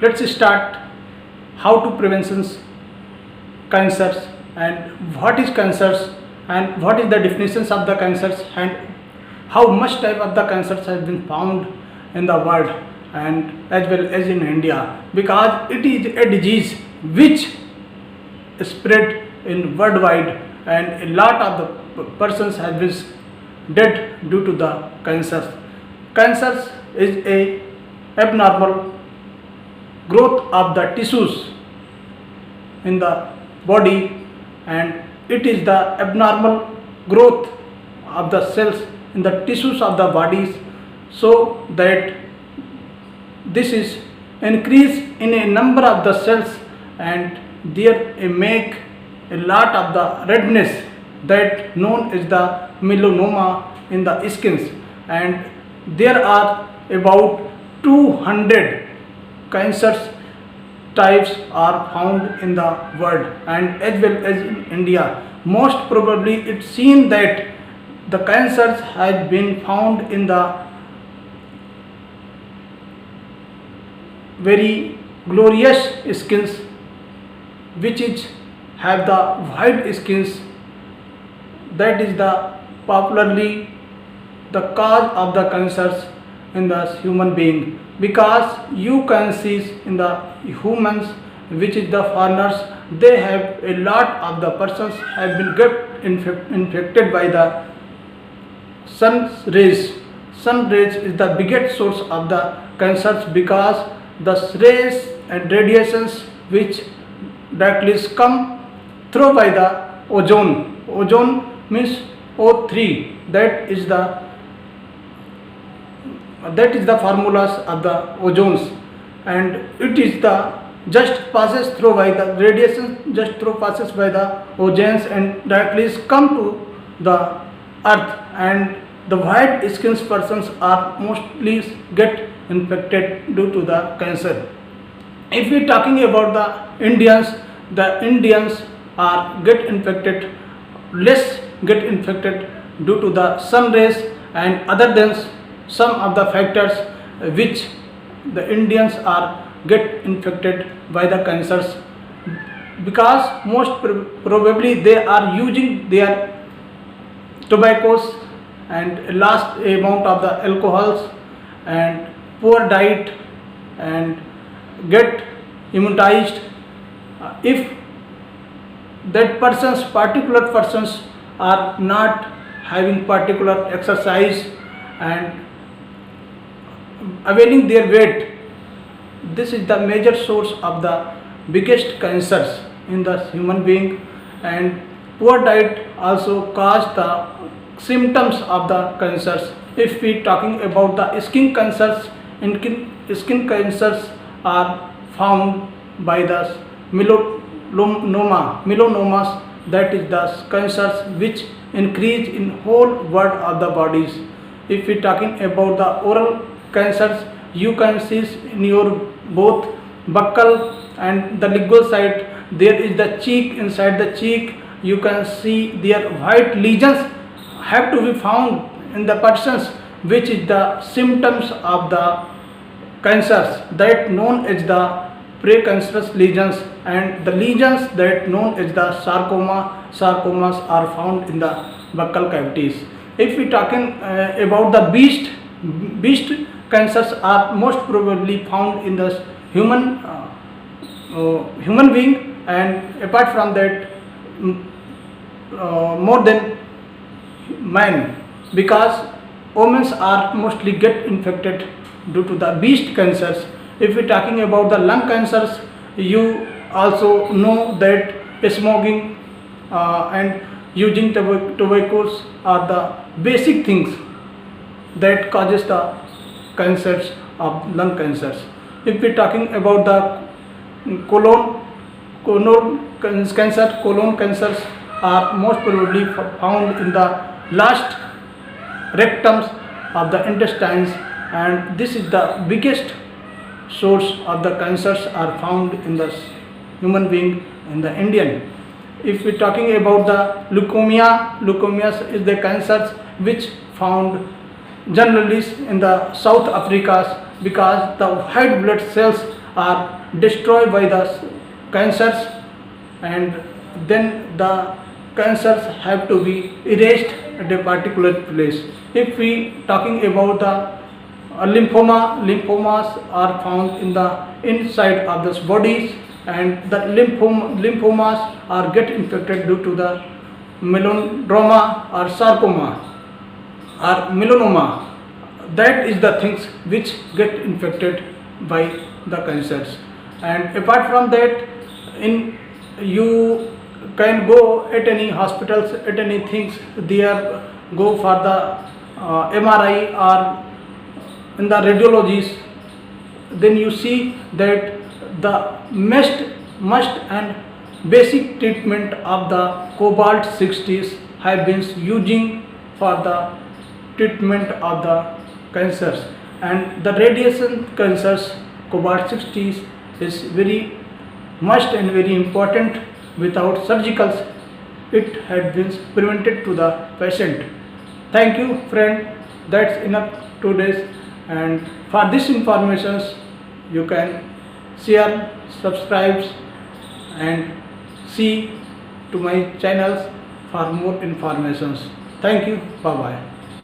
let's start how to preventions cancers and what is cancers and what is the definitions of the cancers and how much type of the cancers has been found in the world and as well as in India, because it is a disease which spread in worldwide and a lot of the persons have been dead due to the cancers. Cancers is a abnormal growth of the tissues in the body, and it is the abnormal growth of the cells in the tissues of the bodies, so that this is increase in a number of the cells and there make a lot of the redness that known as the melanoma in the skins, and there are about 200 cancers types are found in the world and as well as in India. Most probably it's seen that the cancers have been found in the very glorious skins, which is have the white skins. That is the popularly the cause of the cancers in the human being, because you can see in the humans which is the foreigners, they have a lot of the persons have been get infected by the sun's rays. Sun rays is the biggest source of the cancers, because the rays and radiations which directly come through by the ozone. Ozone means O3. That is the formulas of the ozones, and it is the just passes through by the radiation, just through passes by the ozones and directly come to the earth, and the white skins persons are mostly get infected due to the cancer. If we talking about the Indians are get infected, less get infected due to the sun rays and other than some of the factors which the Indians are get infected by the cancers, because most probably they are using their tobaccos and large amount of the alcohols and poor diet and get immunized. If that particular persons are not having particular exercise and availing their weight, this is the major source of the biggest cancers in the human being, and poor diet also cause the symptoms of the cancers. If we talking about the skin cancers, skin cancers are found by the melanomas, that is the cancers which increase in whole world of the bodies. If we talking about the oral cancers, you can see in your both buccal and the lingual side, there is the cheek. Inside the cheek you can see their white lesions have to be found in the persons, which is the symptoms of the cancers that known as the precancerous lesions, and the lesions that known as the sarcomas are found in the buccal cavities. If we talking about the beast cancers are most probably found in the human being, and apart from that more than man, because women are mostly get infected due to the beast cancers. If we talking about the lung cancers, you also know that smoking and using tobaccos are the basic things that causes the cancers of lung cancers. If we talking about the colon cancers are most probably found in the last rectums of the intestines, and this is the biggest source of the cancers are found in the human being in the Indian. If we talking about the leukemia is the cancers which found generally in the South Africa, because the white blood cells are destroyed by the cancers, and then the cancers have to be erased at a particular place. If we talking about the lymphomas are found in the inside of the bodies, and the lymphomas are get infected due to the melanoma or sarcoma or melanoma. That is the things which get infected by the cancers. And apart from that, in you can go at any hospitals, at any things there, go for the MRI or in the radiologies, then you see that the must and basic treatment of the cobalt 60s have been using for the treatment of the cancers. And the radiation cancers, cobalt 60s is very must and very important. Without surgicals, it had been prevented to the patient. Thank you, friend. That's enough today's. And for this informations, you can share, subscribe, and see to my channels for more informations. Thank you. Bye bye.